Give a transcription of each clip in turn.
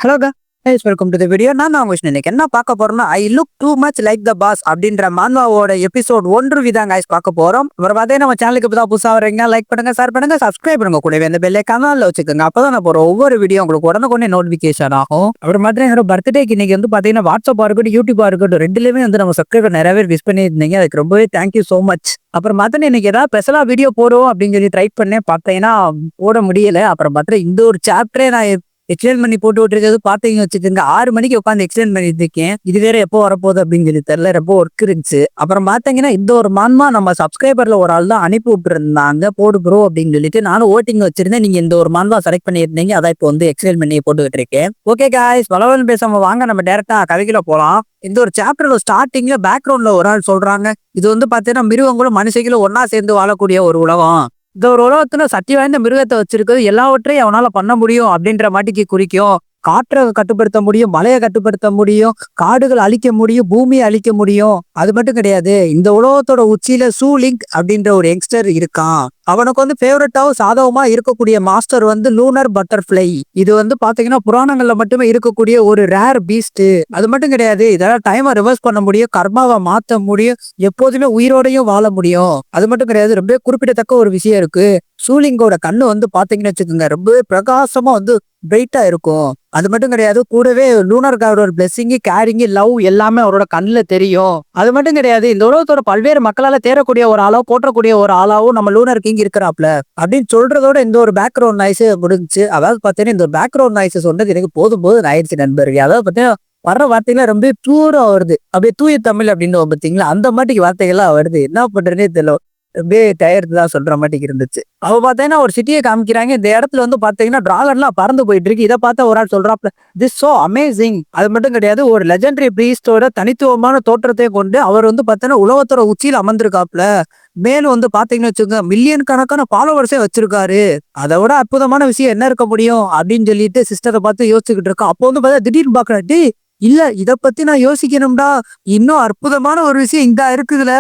Hello guys, welcome to the video. நான் தான் உங்க இன்னைக்கு என்ன பார்க்க போறோம்னா I look too much like the boss அப்படின்ற மான்வாவோட எபிசோட் 1 விதான் guys பார்க்க போறோம். அப்புறம் பார்த்தீங்கன்னா நம்ம சேனலுக்கு இப்பதான் புதுசா வரீங்க, லைக் பண்ணுங்க, ஷேர் பண்ணுங்க, சப்ஸ்கிரைப் பண்ணுங்க, கூடவே அந்த பெல் ஐகானை வச்சுக்கோங்க. அப்பதான் நான் போற ஒவ்வொரு வீடியோ உங்களுக்கு உடனே நோட்டிபிகேஷன் ஆகும். அப்புறம் பார்த்தீங்கன்னா என்னோட பர்த்டேக்கு இன்னைக்கு வந்து பார்த்தீங்கன்னா வாட்ஸ்அப்பா இருக்கட்டும், யூடியூபா இருக்கட்டும், ரெண்டுலயுமே வந்து நம்ம சப்ஸ்கிரைபர் நிறைய பேர் விஷ் பண்ணியிருந்தீங்க. அதுக்கு ரொம்பவே தேங்க்யூ சோ மச். அப்புறம் பார்த்தீங்கன்னா இன்னைக்கு ஏதாவது ஸ்பெஷலா வீடியோ போடுவோம் அப்படின்னு சொல்லி ட்ரை பண்ணேன், பார்த்தீங்கன்னா போட முடியல. அப்புறம் பார்த்தீங்கன்னா இந்த ஒரு சாப்டரே நான் எக்ஸ்பிளைன் பண்ணி போட்டு விட்டுருக்கிறது பாத்தீங்க வச்சுக்கோங்க. 6 மணிக்கு உட்காந்து எக்ஸ்பிளைன் பண்ணிட்டு இருக்கேன். இது வேற எப்போ வரப்போகுது அப்படின்னு சொல்லி தெரியல, ரொம்ப ஒர்க் இருந்துச்சு. அப்புறம் பாத்தீங்கன்னா இந்த ஒரு மான்மா நம்ம சப்ஸ்கிரைபர்ல ஒரு ஆள் தான் அனுப்பி விட்டுருந்தாங்க, போடு ப்ரோ அப்படின்னு சொல்லிட்டு. நானும் ஓட்டிங் வச்சிருந்தேன், நீங்க இந்த ஒரு மான்வா செலக்ட் பண்ணியிருந்தீங்க, அதான் இப்போ வந்து எக்ஸ்பிளைன் பண்ணி போட்டுக்கிட்டு இருக்கேன். ஓகே காய்ஸ், வளவன் பேசாம வாங்க நம்ம டைரக்டா கதைக்குள்ள போலாம். இந்த ஒரு சாப்டர்ல ஸ்டார்டிங்ல பேக்ரவுண்ட்ல ஒரு ஆள் சொல்றாங்க, இது வந்து பாத்தீங்கன்னா மிருகங்களும் மனுஷங்களும் ஒன்னா சேர்ந்து வாழக்கூடிய ஒரு உலகம். இந்த ஒரு உலகத்துல சக்தி வாய்ந்த மிருகத்தை வச்சிருக்கிறது எல்லாவற்றையும் அவனால பண்ண முடியும் அப்படின்ற மாட்டிக்கு குறிக்கும். காற்றை கட்டுப்படுத்த முடியும், மலையை கட்டுப்படுத்த முடியும், காடுகள் அழிக்க முடியும், பூமியை அழிக்க முடியும். அது மட்டும் கிடையாது, இந்த உலகத்தோட உச்சியில சூலிங்க் அப்படின்ற ஒரு யங்ஸ்டர் இருக்கான். அவனுக்கு வந்து ஃபேவரட்டாவும் சாதகமா இருக்கக்கூடிய மாஸ்டர் வந்து லூனர் பட்டர்ஃபிளை. இது வந்து பாத்தீங்கன்னா புராணங்கள்ல மட்டுமே இருக்கக்கூடிய ஒரு ரேர் பீஸ்ட். அது மட்டும் கிடையாது, இதெல்லாம் டைமை ரிவர்ஸ் பண்ண முடியும், கர்மாவை மாத்த முடியும், எப்போதுமே உயிரோடையும் வாழ முடியும். அது மட்டும் கிடையாது, ரொம்ப குறிப்பிடத்தக்க ஒரு விஷயம் இருக்கு. சூலிங்கோட கண்ணு வந்து பாத்தீங்கன்னு வச்சுக்கோங்க, ரொம்பவே பிரகாசமா வந்து பிரைட்டா இருக்கும். அது மட்டும் கிடையாது, கூடவே லூனர் காரோட பிளெஸிங், கேரிங், லவ் எல்லாமே அவரோட கண்ணுல தெரியும். அது மட்டும் கிடையாது, இந்த உலகத்தோட பல்வேறு மக்களால தேரக்கூடிய ஒரு ஆளோ போற்றக்கூடிய ஒரு ஆளாவும் நம்ம லூனர் கிங் இருக்கிறாப்ல அப்படின்னு சொல்றதோட இந்த ஒரு பேக்ரவுண்ட் நாய்ஸ் முடிஞ்சு. அதாவது பாத்தீங்கன்னா இந்த ஒரு பேக்ரவுண்ட் நாய்ஸ் சொன்னது எனக்கு போதும் ஆயிடுச்சு நண்பர்கள். அதாவது பாத்தீங்கன்னா வர்ற வார்த்தைகள்லாம் ரொம்ப தூரா வருது, அப்படியே தூய தமிழ் அப்படின்னு பாத்தீங்களா, அந்த மாட்டிக்கு வார்த்தைகள்லாம் வருது. என்ன பண்றேன்னே தெரியல, அப்படியே டயர்டு தான் சொல்ற மாட்டிக்கு இருந்துச்சு. அவ பாத்தீங்கன்னா ஒரு சிட்டியை காமிக்கிறாங்க. இந்த இடத்துல வந்து பாத்தீங்கன்னா டிராகன்லாம் பறந்து போயிட்டு இருக்கு. இதை பார்த்தா ஒரு ஆள் சொல்றாப்ல, திஸ் சோ அமேசிங். அது மட்டும் கிடையாது, ஒரு லெஜெண்டரி பிரீஸ்டோட தனித்துவமான தோற்றத்தை கொண்டு அவர் வந்து பாத்தீங்கன்னா உலகத்தோட உச்சியில் அமர்ந்திருக்காப்ல. மேலும் வந்து பாத்தீங்கன்னு வச்சுக்கோங்க, மில்லியன் கணக்கான ஃபாலோவர்ஸே வச்சிருக்காரு. அதை விட அற்புதமான விஷயம் என்ன இருக்க முடியும் அப்படின்னு சொல்லிட்டு சிஸ்டரை பார்த்து யோசிச்சுக்கிட்டு இருக்கோம். அப்போ வந்து பார்த்தா திடீர்னு பாக்குறாட்டி, இல்ல இத பத்தி நான் யோசிக்கணும்டா, இன்னும் அற்புதமான ஒரு விஷயம் இங்க இருக்குதுல,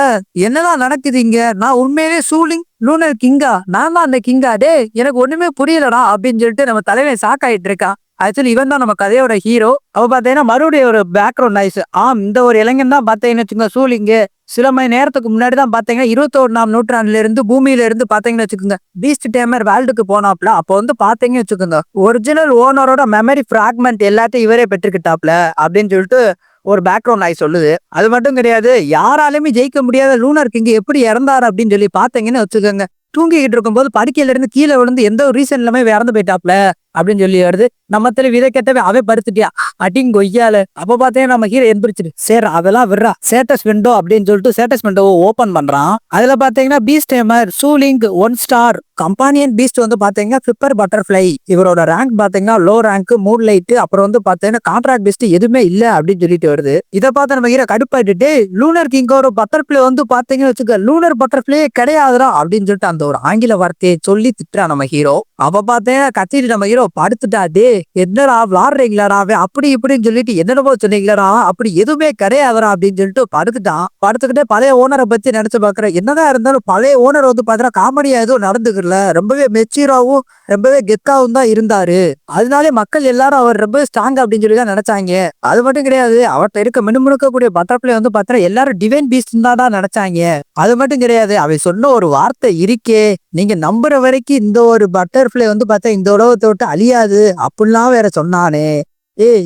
என்னதான் நடக்குது இங்க, நான் உண்மையிலே சூலிங் லூனர் கிங்கா, நான் தான் அந்த கிங்கா, டே எனக்கு ஒண்ணுமே புரியலடா அப்படின்னு சொல்லிட்டு நம்ம தலைவன் ஷாக் ஆயிட்டு இருக்கான். ஆக்சுவலி இவன் தான் நம்ம கதையோட ஹீரோ. அவ பாத்தீங்கன்னா மறுபடியும் ஒரு பேக்ரவுண்ட் நாய்ஸ். இந்த ஒரு இளைஞன் தான் பாத்தீங்கன்னு வச்சுக்கோங்க சூலிங்கு. சில மணி நேரத்துக்கு முன்னாடி தான் பாத்தீங்கன்னா 21ஆம் நூற்றாண்டுல இருந்து பூமியில இருந்து பாத்தீங்கன்னு வச்சுக்கோங்க பீஸ்ட் டேமர் வேர்ல்டுக்கு போனாப்ல. அப்போ வந்து பாத்தீங்கன்னு வச்சுக்கோங்க ஒரிஜினல் ஓனரோட மெமரி பிராக்மெண்ட் எல்லாத்தையும் இவரே பெற்றுக்கிட்டாப்ல அப்படின்னு சொல்லிட்டு ஒரு பேக்ரவுண்ட் நாய் சொல்லுது. அது மட்டும் கிடையாது, யாராலுமே ஜெயிக்க முடியாத லூனர் கிங் எப்படி இறந்தாரு அப்படின்னு சொல்லி பாத்தீங்கன்னு வச்சுக்கோங்க, தூங்கிக்கிட்டு இருக்கும்போது படுக்கையில இருந்து கீழே விழுந்து எந்த ஒரு ரீசன் இல்லாம இறந்து போயிட்டாப்ல அப்படின்னு சொல்லி வருது. நம்ம தெளிவு இதை கேட்டவே அவை படுத்துட்டியா அட்டிங் கொய்யால. அப்ப பாத்தீங்கன்னா நம்ம ஹீரோ எந்திரிச்சிட்டு, சரி அதெல்லாம் விடுறா, ஸ்டேட்டஸ் விண்டோ அப்படின்னு சொல்லிட்டு ஸ்டேட்டஸ் விண்டோவை ஓபன் பண்றான். அதுல பாத்தீங்கன்னா பீஸ்ட் டேமர் சூலிங் 1 ஸ்டார் கம்பானியன் பீஸ்ட் வந்து பாத்தீங்கன்னா ஃபிளிப்பர் பட்டர்ஃபிளை. இவரோட ரேங்க் பாத்தீங்கன்னா லோ ரேங்க், மூட் லைட், அப்புறம் வந்து பாத்தீங்கன்னா கான்ட்ராக்ட் பீஸ்ட் எதுவுமே இல்ல அப்படின்னு சொல்லிட்டு வருது. இதை பார்த்து நம்ம ஹீரோ கடுப்பாயிட்டு, லூனர் கிங் ஒரு பட்டர்ஃபிளை வந்து பாத்தீங்கன்னு வச்சுக்க, லூனர் பட்டர்ஃபிளையே கிடையாதுடா அப்படின்னு சொல்லிட்டு அந்த ஒரு ஆங்கில வார்த்தையை சொல்லி திட்டுறான் நம்ம ஹீரோ. அவ பாத்தீங்கன்னா கத்திட்டு நம்ம ஹீரோ படுத்துட்டா, டே என்னடா விளாடுறீங்களாடா அப்படி இப்படின்னு சொல்லிட்டு என்னென்னமோ சொன்னீங்களாடா, அப்படி எதுவுமே கிடையாதுடா அப்படின்னு சொல்லிட்டு படுத்துட்டான். படுத்துக்கிட்டே பழைய ஓனரை பத்தி நினைச்சு பாக்குறேன். என்னதான் இருந்தாலும் பழைய ஓனர் வந்து பாத்தீங்கன்னா காமெடியா எதுவும் நடந்துக்கல, ரொம்பவே மெச்சூராவும் ரொம்பவே கெத்தாவும் தான் இருந்தாரு. அதனாலே மக்கள் எல்லாரும் அவர் ரொம்ப ஸ்ட்ராங் அப்படின்னு சொல்லி தான் நினைச்சாங்க. அது மட்டும் கிடையாது, அவர்கிட்ட இருக்க மினுமினுக்கக்கூடிய பட்டர்ஃபிளை வந்து பாத்தீங்கன்னா எல்லாரும் டிவைன் பீஸ்ட் தான் நினைச்சாங்க. அது மட்டும் கிடையாது, அவ சொன்ன ஒரு வார்த்தை இருக்கே, நீங்க நம்புற வரைக்கும் இந்த ஒரு பட்டர்ஃபிளை வந்து பார்த்தா இந்த உலகத்தை விட்டு அழியாது அப்படிலாம் வேற சொன்னானே,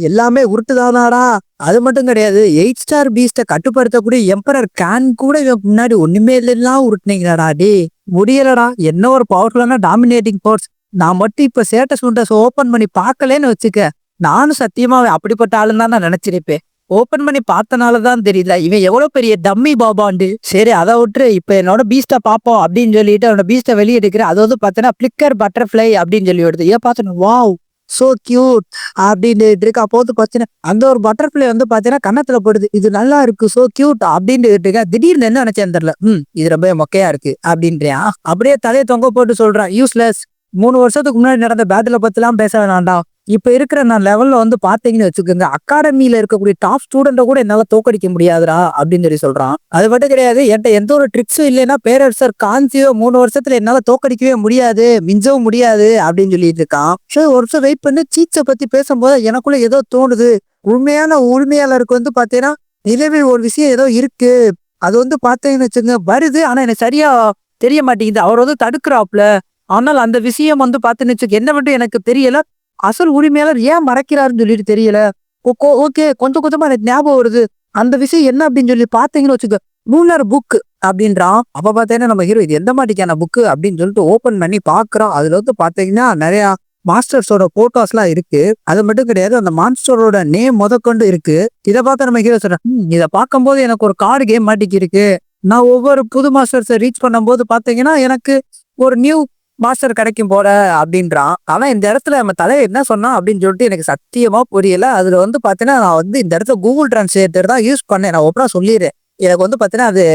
எல்லாமே உருட்டுதானாடா. அது மட்டும் கிடையாது, 8 ஸ்டார் பீஸ்ட கட்டுப்படுத்தக்கூடிய எம்பரர் கேன் கூட இவன் முன்னாடி ஒண்ணுமே இல்லைன்னா உருட்டுனீங்களாடா, டே முடியலடா. என்ன ஒரு பவர்ஃபுல்லான டாமினேட்டிங் ஃபோர்ஸ். நான் மட்டும் இப்ப ஸ்டேட்டஸ் விண்டோஸ் ஓபன் பண்ணி பார்க்கலன்னு வச்சுக்க, நானும் சத்தியமா அப்படிப்பட்ட ஆளுன்னு தான் நான் நினைச்சிருப்பேன். ஓபன் பண்ணி பார்த்தனாலதான் தெரியல இவன் எவ்வளவு பெரிய டம்மி பாபாண்டு. சரி அதை விட்டு இப்ப என்னோட பீஸ்ட பாப்போம் அப்படின்னு சொல்லிட்டு அவனோட பீஸ்ட வெளியே எடுக்கிறேன். அது வந்து பாத்தீங்கன்னா பிளிக்கர் பட்டர்ஃபிளை அப்படின்னு சொல்லி வருது. ஏன் பார்த்தோன்னா வாவ் சோ கியூட் அப்படின்னு இருக்கா. போது பாத்தீங்கன்னா அந்த ஒரு பட்டர்ஃபிளை வந்து பாத்தீங்கன்னா கன்னத்துல போடுது, இது நல்லா இருக்கு சோ கியூட் அப்படின்னு இருக்கா. திடீர்னு என்ன நினைச்சேன் தெரியல, இது ரொம்ப மொக்கையா இருக்கு அப்படின்றியா. அப்படியே தலையை தொங்க போட்டு சொல்றான், யூஸ்லெஸ் 3 வருஷத்துக்கு முன்னாடி நடந்த பேட்டில பத்திலாம் பேச வேணாம்டா. இப்ப இருக்கிற நான் லெவல்ல வந்து பாத்தீங்கன்னு வச்சுக்கோங்க, அகாடமியில இருக்கக்கூடிய டாப் ஸ்டூடெண்ட்ட கூட என்னால தோக்கடிக்க முடியாதுடா அப்படின்னு சொல்லி சொல்றான். அது மட்டும் கிடையாது, என்ட்ட எந்த ஒரு ட்ரிக்ஸும் இல்லைன்னா பேரரசர் காஞ்சியோ 3 வருஷத்துல என்னால தோக்கடிக்கவே முடியாது, மிஞ்சவும் முடியாது அப்படின்னு சொல்லிட்டு இருக்கான். சரி ஒரு வருஷம் வெயிட் பண்ணி சீட்ஸை பத்தி பேசும்போது எனக்குள்ள ஏதோ தோணுது. உண்மையான உரிமையாளருக்கு வந்து பாத்தீங்கன்னா நிலவில் ஒரு விஷயம் ஏதோ இருக்கு. அது வந்து பாத்தீங்கன்னு வச்சுங்க வருது. ஆனா எனக்கு சரியா தெரிய மாட்டேங்குது. அவர் வந்து தடுக்கிறாப்ல. ஆனால் அந்த விஷயம் வந்து பாத்தீங்கன்னு வச்சுக்க என்ன மட்டும் எனக்கு தெரியல. அசல் உரிமையாளர் ஏன் மறைக்கிறாருன்னு சொல்லிட்டு தெரியல. ஓகே கொஞ்சம் கொஞ்சமா எனக்கு ஞாபகம் வருது. அந்த விஷயம் என்ன அப்படின்னு சொல்லி பாத்தீங்கன்னு வச்சுக்க, லூனர் புக் அப்படின்றான். அப்ப பாத்தீங்கன்னா நம்ம ஹீரோ இது எந்த மாதிரிக்கான புக்கு அப்படின்னு சொல்லிட்டு ஓபன் பண்ணி பாக்குறோம். அதுல வந்து பாத்தீங்கன்னா நிறைய மாஸ்டர்ஸோட போட்டோஸ் எல்லாம் இருக்கு. அது மட்டும் கிடையாது, அந்த மாஸ்டரோட நேம் முதற்கொண்டு இருக்கு. இதை பார்த்து நம்ம ஹீரோ சொல்றேன், இதை பார்க்கும்போது எனக்கு ஒரு கார்டு கேம் மாட்டிக்கு இருக்கு. நான் ஒவ்வொரு புது மாஸ்டர்ஸை ரீச் பண்ணும்போது பாத்தீங்கன்னா எனக்கு ஒரு நியூ மாஸ்டர் கிடைக்கும் போல அப்படின்றான். ஆனா இந்த இடத்துல நம்ம தலைவர் என்ன சொன்னா அப்படின்னு சொல்லிட்டு எனக்கு சத்தியமா புரியல. அதுல வந்து பாத்தீங்கன்னா நான் வந்து இந்த இடத்துல கூகுள் டிரான்ஸ்லேட்டர் தான் யூஸ் பண்ணேன். நான் ஒப்பனா சொல்லிடுறேன். எனக்கு வந்து பாத்தீங்கன்னா அது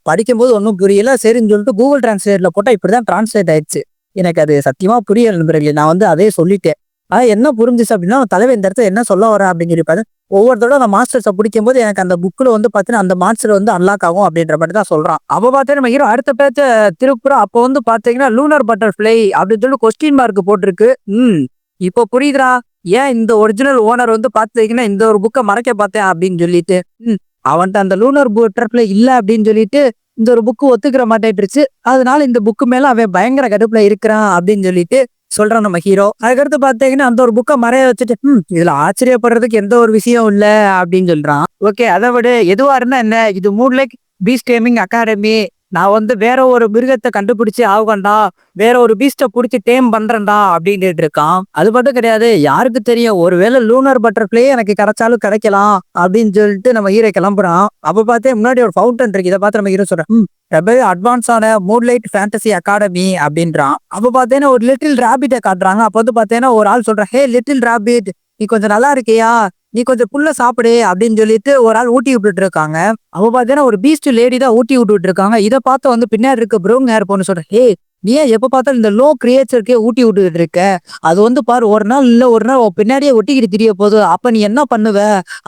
படிக்கும்போது ஒன்றும் புரியல. சரின்னு சொல்லிட்டு கூகுள் டிரான்ஸ்லேட்ல போட்டா இப்படிதான் டிரான்ஸ்லேட் ஆயிடுச்சு. எனக்கு அது சத்தியமா புரியல நண்பர்களே. நான் வந்து அதே சொல்லிட்டேன். என்ன புரிஞ்சுச்சு அப்படின்னா தலைவர் இந்த இடத்துல என்ன சொல்ல வரேன் அப்படின்னு சொல்லி பாரு. ஒவ்வொருத்தரோட அந்த மாஸ்டர்ஸை பிடிக்கும் போது எனக்கு அந்த புக்ல வந்து பாத்தீங்கன்னா அந்த மாஸ்டர் வந்து அன்லாக் ஆகும் அப்படின்ற மாதிரி தான் சொல்றான். அப்ப பாத்தீங்கன்னா நம்ம ஹீரோ அடுத்த பேச்ச திருப்புறோம். அப்போ வந்து பாத்தீங்கன்னா லூனர் பட்டர்ஃபிளை அப்படின்னு சொல்லி கொஸ்டின் மார்க் போட்டிருக்கு. இப்போ புரியுதுடா ஏன் இந்த ஒரிஜினல் ஓனர் வந்து பாத்தீங்கன்னா இந்த ஒரு புக்கை மறைக்க பார்த்தேன் அப்படின்னு சொல்லிட்டு. அவன்கிட்ட அந்த லூனர் பட்டர்ஃபிளை இல்ல அப்படின்னு சொல்லிட்டு இந்த ஒரு புக்கு ஒத்துக்கிற மாட்டேன்ருச்சு. அதனால இந்த புக்கு மேல அவன் பயங்கர கடுப்புல இருக்கிறான் அப்படின்னு சொல்லிட்டு சொல்றான் நம்ம ஹீரோ. அதுக்கடுத்து பாத்தீங்கன்னா அந்த ஒரு புக்கை மறைய வச்சுட்டு இதுல ஆச்சரியப்படுறதுக்கு எந்த ஒரு விஷயம் இல்ல அப்படின்னு சொல்றான். ஓகே அதை விட எதுவா இருந்தா என்ன, இது மூன்லைக் பீஸ்ட் கேமிங் அகாடமி. நான் வந்து வேற ஒரு மிருகத்தை கண்டுபிடிச்சு ஆகண்டா, வேற ஒரு பீஸ்ட புடிச்சு டேம் பண்றேன்டா அப்படின்ட்டு இருக்கான். அது மட்டும் கிடையாது, யாருக்கு தெரியும் ஒருவேளை லூனர் பட்டர்ஃபிளே எனக்கு கிடைச்சாலும் கிடைக்கலாம் அப்படின்னு சொல்லிட்டு நம்ம ஹீரோ கிளம்புறான். அப்ப பார்த்தே முன்னாடி ஒரு ஃபவுண்டன் இருக்கு. இதை பார்த்து நம்ம ஹீரோ சொல்றேன், ரொம்பவே அட்வான்ஸான மூன்லைட் ஃபேண்டசி அகாடமி அப்படின்றான். அப்ப பார்த்தேன்னா ஒரு லிட்டில் ராபிட்டை காட்டுறாங்க. அப்ப வந்து பார்த்தேன்னா ஒரு ஆள் சொல்றேன், ஹே லிட்டில் ராபிட் நீ கொஞ்சம் நல்லா இருக்கியா, நீ கொஞ்சம் புல்ல சாப்பிடு அப்படின்னு சொல்லிட்டு ஒரு ஆள் ஊட்டி விட்டுட்டு இருக்காங்க. அவ பாத்தீங்கன்னா ஒரு பீஸ்ட் லேடி தான் ஊட்டி விட்டுட்டு இருக்காங்க. இதை பார்த்து வந்து பின்னாடி இருக்க ப்ரௌன் ஹேர் பொண்ணு சொல்றேன், ஹே நீ ஏன் எப்ப பார்த்தாலும் இந்த லோ கிரியேச்சருக்கே ஊட்டி விட்டுட்டு இருக்க, அது வந்து பாரு ஒரு நாள் இல்ல ஒரு நாள் பின்னாடியே ஒட்டிக்கிட்டு தெரிய போகுது, அப்ப நீ என்ன பண்ணுவ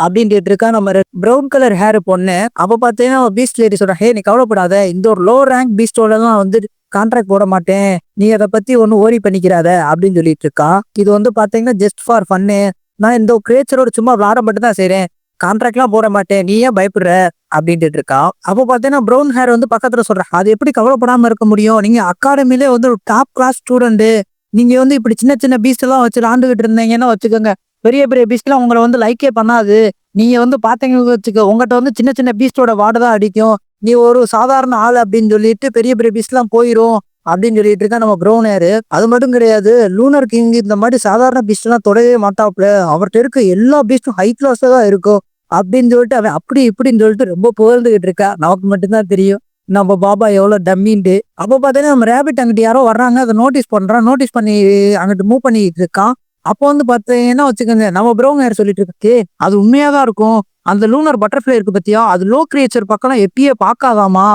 அப்படின்ட்டு இருக்கா நம்ம ப்ரௌன் கலர் ஹேர் பொண்ணு. அப்ப பாத்தீங்கன்னா பீஸ்ட் லேடி சொல்றேன், ஹே நீ கவலைப்படாத, இந்த ஒரு லோ ரேங்க் பீஸ்டோட எல்லாம் வந்து கான்ட்ராக்ட் போட மாட்டேன், நீ அதை பத்தி ஒன்னும் ஓரி பண்ணிக்கிறாத அப்படின்னு சொல்லிட்டு இருக்கா. இது வந்து பாத்தீங்கன்னா ஜஸ்ட் ஃபார் ஃபன்னு, நான் இந்த கிரியேச்சரோட சும்மா விளாட மட்டும் தான் செய்றேன், கான்ட்ராக்ட் எல்லாம் போட மாட்டேன், நீ ஏன் பயப்படுற அப்படின்ட்டு இருக்கா. அப்போ பாத்தீங்கன்னா ப்ரௌன் ஹேர் வந்து பக்கத்துல சொல்றேன், அது எப்படி கவலைப்படாம இருக்க முடியும், நீங்க அகாடமிலே வந்து ஒரு டாப் கிளாஸ் ஸ்டூடெண்ட், நீங்க வந்து இப்படி சின்ன சின்ன பீஸ்ட் எல்லாம் வச்சு விளாண்டுகிட்டு இருந்தீங்கன்னா வச்சுக்கோங்க, பெரிய பெரிய பீஸ்ட் எல்லாம் உங்களை வந்து லைக்கே பண்ணாது. நீங்க வந்து பாத்தீங்கன்னு வச்சுக்க உங்ககிட்ட வந்து சின்ன சின்ன பீஸ்டோட வாடதான் அடிக்கும், நீ ஒரு சாதாரண ஆள் அப்படின்னு சொல்லிட்டு பெரிய பெரிய பீஸ்ட் எல்லாம் போயிரும் அப்படின்னு சொல்லிட்டு இருக்கா நம்ம ப்ரௌன் ஹேரு. அது மட்டும் கிடையாது, லூனர் கிங் இந்த மாதிரி சாதாரண பீஸ்ட் எல்லாம் தொடவே மாட்டாப்ல, அவர்கிட்ட இருக்க எல்லா பீஸ்டும் ஹை கிளாஸ்ல தான் இருக்கும் அப்படின்னு சொல்லிட்டு அவன் அப்படி இப்படின்னு சொல்லிட்டு ரொம்ப புகழ்ந்துகிட்டு இருக்கா. நமக்கு மட்டும்தான் தெரியும் நம்ம பாபா எவ்வளவு டம்மின்ட்டு. அப்போ பாத்தீங்கன்னா நம்ம ரேபிட் அங்கிட்டு யாரோ வர்றாங்க, அதை நோட்டீஸ் பண்றான். நோட்டீஸ் பண்ணி அங்கிட்டு மூவ் பண்ணிட்டு இருக்கான். அப்போ வந்து பாத்தீங்கன்னா வச்சுக்கோங்க நம்ம ப்ரௌன் ஹேர் சொல்லிட்டு இருக்கு, அது உண்மையாதான் இருக்கும், அந்த லூனர் பட்டர்ஃபிளை இருக்கு பத்தியா, அது லோ கிரியேச்சர் பக்கம் எப்பயே பார்க்காதாமா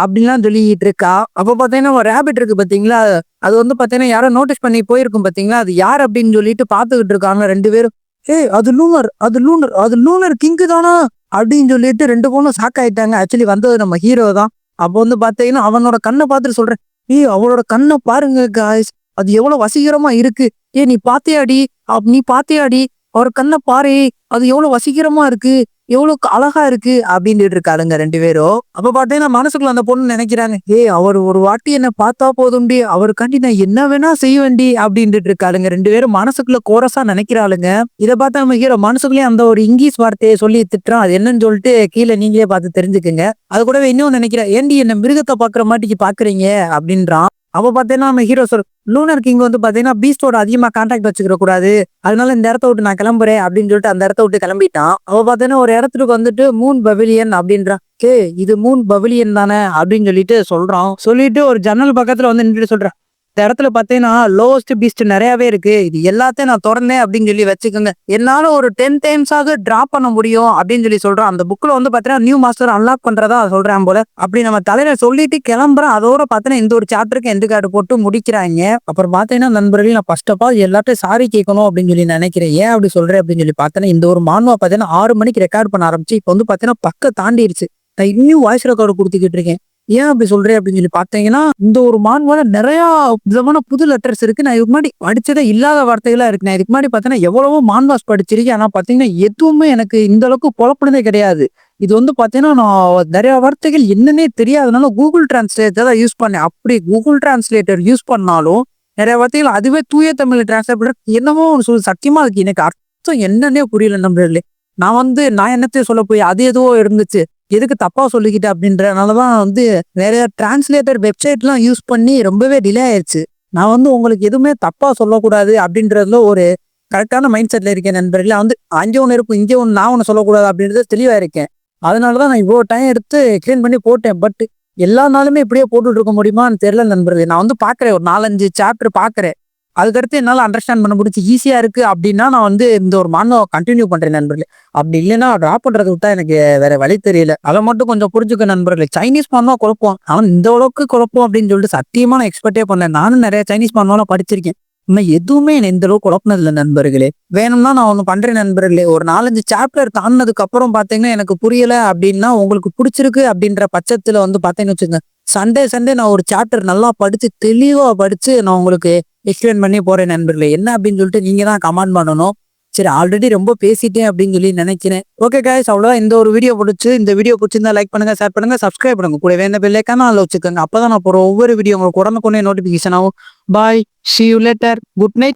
அப்படின்லாம் சொல்லிட்டு இருக்கா. அப்ப பாத்தீங்கன்னா ஒரு ரேபிட் இருக்கு பாத்தீங்களா, அது வந்து பாத்தீங்கன்னா யாரோ நோட்டீஸ் பண்ணி போயிருக்கும் பாத்தீங்களா, அது யார் அப்படின்னு சொல்லிட்டு பாத்துக்கிட்டு இருக்காங்க ரெண்டு பேரும். ஏய் அது லூனர், அது லூனர், அது லூனர் கிங்கு தானா அப்படின்னு சொல்லிட்டு ரெண்டு பொண்ணும் ஷாக் ஆயிட்டாங்க. ஆக்சுவலி வந்தது நம்ம ஹீரோ தான். அப்போ வந்து பாத்தீங்கன்னா அவனோட கண்ணை பார்த்துட்டு சொல்றேன், ஏய் அவளோட கண்ணை பாருங்க காய்ஸ், அது எவ்வளவு வசீகரமா இருக்கு, ஏ நீ பாத்தியாடி, நீ பாத்தியாடி அவர் கண்ணை பாரு, அது எவ்வளவு வசீகரமா இருக்கு, எவ்வளவு அழகா இருக்கு அப்படின்னு இருக்காளுங்க ரெண்டு பேரும். அப்ப பாத்தீங்கன்னா மனசுக்குள்ள அந்த பொண்ணு நினைக்கிறாங்க, அவர் ஒரு வாட்டி என்ன பார்த்தா போதும்டி, அவருக்காண்டி நான் என்ன வேணா செய்வேண்டி அப்படின்ட்டு இருக்காளுங்க ரெண்டு பேரும் மனசுக்குள்ள கோரஸா நினைக்கிறாளுங்க. இதை பார்த்தா நம்ம ஹீரோ மனசுக்குள்ளேயே அந்த ஒரு இங்கிலீஷ் வார்த்தையை சொல்லி திட்டுறான். அது என்னன்னு சொல்லிட்டு கீழே நீங்களே பார்த்து தெரிஞ்சுக்குங்க. அது கூடவே இன்னும் நினைக்கிறேன், ஏண்டி என்ன மிருகத்தை பாக்குற மாட்டிக்கு பாக்குறீங்க அப்படின்றான். அப்ப பாத்தீங்கன்னா நம்ம ஹீரோ சொல், லூனர் கிங் வந்து பாத்தீங்கன்னா பீஸ்டோட அதிகமா கான்டாக்ட் வச்சுக்கிற கூடாது, அதனால இந்த இடத்த விட்டு நான் கிளம்புறேன் அப்படின்னு சொல்லிட்டு அந்த இடத்த விட்டு கிளம்பிட்டான். அவ பாத்தீங்கன்னா ஒரு இடத்துக்கு வந்துட்டு மூன் பவிலியன் அப்படின்றான். இது மூன் பவிலியன் தானே அப்படின்னு சொல்லிட்டு சொல்றான். சொல்லிட்டு ஒரு ஜன்னல் பக்கத்துல வந்து நின்றுட்டு சொல்றான், இந்த இடத்துல பார்த்தீங்கன்னா லோவஸ்ட் பீஸ்ட் நிறையவே இருக்கு. இது எல்லாத்தையும் நான் திறந்தேன் அப்படின்னு சொல்லி வச்சுக்கோங்க. என்னால ஒரு 10 டைம்ஸாவது டிராப் பண்ண முடியும் அப்படின்னு சொல்லி சொல்றேன். அந்த புக்ல வந்து பார்த்தீங்கன்னா நியூ மாஸ்டர் அன்லாக் பண்றதா சொல்றேன் போல. அப்படி நம்ம தலையில சொல்லிட்டு கிளம்புறேன். அதோட பார்த்தீங்கன்னா இந்த ஒரு சாப்டருக்கு எந்த கார்டு போட்டு முடிக்கிறாங்க. அப்புறம் பார்த்தீங்கன்னா நண்பர்களே, நான் ஃபர்ஸ்ட் ஆஃப் ஆல் எல்லாத்தையும் சாரி கேட்கணும் அப்படின்னு சொல்லி நினைக்கிறேன். ஏன் அப்படி சொல்றேன் அப்படின்னு சொல்லி பார்த்தேன்னா, இந்த ஒரு மான்வா பார்த்தீங்கன்னா 6 மணிக்கு ரெக்கார்ட் பண்ண ஆரம்பிச்சு இப்போ வந்து பார்த்தீங்கன்னா பக்கம் தாண்டிடுச்சு. நான் இன்னும் வாய்ஸ் ரெக்கார்டு கொடுத்துக்கிட்டு இருக்கேன். ஏன் அப்படி சொல்றேன் அப்படின்னு சொல்லி பார்த்தீங்கன்னா, இந்த ஒரு மான்வால நிறைய விதமான புது லெட்டர்ஸ் இருக்கு. நான் இதுக்கு முன்னாடி படிச்சதே இல்லாத வார்த்தைகளா இருக்கு. நான் இதுக்கு முன்னாடி பார்த்தீங்கன்னா எவ்வளவோ மான்வாஸ் படிச்சிருக்கேன். ஆனா பார்த்தீங்கன்னா எதுவுமே எனக்கு இந்த அளவுக்கு குழப்பினதே கிடையாது. இது வந்து பார்த்தீங்கன்னா நான் நிறைய வார்த்தைகள் என்னன்னே தெரியாதனால கூகுள் டிரான்ஸ்லேட்டர் தான் யூஸ் பண்ணேன். அப்படி கூகுள் டிரான்ஸ்லேட்டர் யூஸ் பண்ணாலும் நிறைய வார்த்தைகள் அதுவே தூய தமிழ் டிரான்ஸ்லேட் பண்ற என்னமோ ஒண்ணு சொல்லு. சத்தியமா அதுக்கு எனக்கு அர்த்தம் என்னன்னே புரியல நண்பர்களே. நான் என்னத்தையும் சொல்ல போய் அது எதுவோ இருந்துச்சு. எதுக்கு தப்பா சொல்லிக்கிட்டேன் அப்படின்றனாலதான் வந்து நிறைய டிரான்ஸ்லேட்டர் வெப்சைட்லாம் யூஸ் பண்ணி ரொம்பவே டிலே ஆயிடுச்சு. நான் வந்து உங்களுக்கு எதுவுமே தப்பா சொல்லக்கூடாது அப்படின்றதுல ஒரு கரெக்டான மைண்ட் செட்ல இருக்கேன் நண்பர்களே. அங்கே ஒன்று இருக்கும், இங்கே ஒன்று, நான் ஒன்று சொல்லக்கூடாது அப்படின்றது தெளிவா இருக்கேன். அதனாலதான் நான் இவ்வளோ டைம் எடுத்து கிளீன் பண்ணி போட்டேன். பட் எல்லா நாளுமே இப்படியே போட்டுட்டு இருக்க முடியுமான்னு தெரியல நண்பர்களே. நான் வந்து பாக்குறேன், ஒரு 4-5 சாப்டர் பாக்குறேன். அதுக்கடுத்து என்னால அண்டர்ஸ்டாண்ட் பண்ண முடிச்சு ஈஸியா இருக்கு அப்படின்னா நான் வந்து இந்த ஒரு மானுவை கண்டினியூ பண்றேன் நண்பர்களே. அப்படி இல்லைன்னா டிராப் பண்றதை விட்டா எனக்கு வேற வழி தெரியல. அதை மட்டும் கொஞ்சம் புரிஞ்சுக்க நண்பர்களே. சைனீஸ் மானுவா குழப்பம், ஆனா இந்த அளவுக்கு குழப்பம் அப்படின்னு சொல்லிட்டு சத்தியமா நான் எக்ஸ்பெக்டே பண்ணேன். நானும் நிறைய சைனீஸ் மானுவெல்லாம் படிச்சிருக்கேன். இன்னும் எதுவுமே என்ன இந்த அளவுக்கு குழப்பினது இல்லை நண்பர்களே. வேணும்னா நான் ஒண்ணு பண்றேன் நண்பர்களே. ஒரு 4-5 சாப்டர் தாண்டினதுக்கு அப்புறம் பாத்தீங்கன்னா எனக்கு புரியல அப்படின்னா, உங்களுக்கு பிடிச்சிருக்கு அப்படின்ற பட்சத்துல வந்து பாத்தீங்கன்னு வச்சுங்க, சண்டே நான் ஒரு சாப்டர் நல்லா படிச்சு தெளிவா படிச்சு நான் உங்களுக்கு எக்ஸ்பிளைன் பண்ணி போறேன் நண்பர்களே. என்ன அப்படின்னு சொல்லிட்டு நீங்க தான் கமெண்ட் பண்ணணும். சரி, ஆல்ரெடி ரொம்ப பேசிட்டேன் அப்படின்னு சொல்லி நினைக்கிறேன். ஓகே கைஸ், அவ்வளவுதான் இந்த ஒரு வீடியோ பிடிச்சு. இந்த வீடியோ பிடிச்சிருந்தா லைக் பண்ணுங்க, ஷேர் பண்ணுங்க, சப்ஸ்கிரைப் பண்ணுங்க. கூடவே இந்த பெல் ஐகானை ஆல்ல வச்சுக்கோங்க. அப்பதான் நான் போற ஒவ்வொரு வீடியோ உங்களுக்கு உடனுக்குடனே நோட்டிபிகேஷன் ஆகும். பாய், see you later, good night.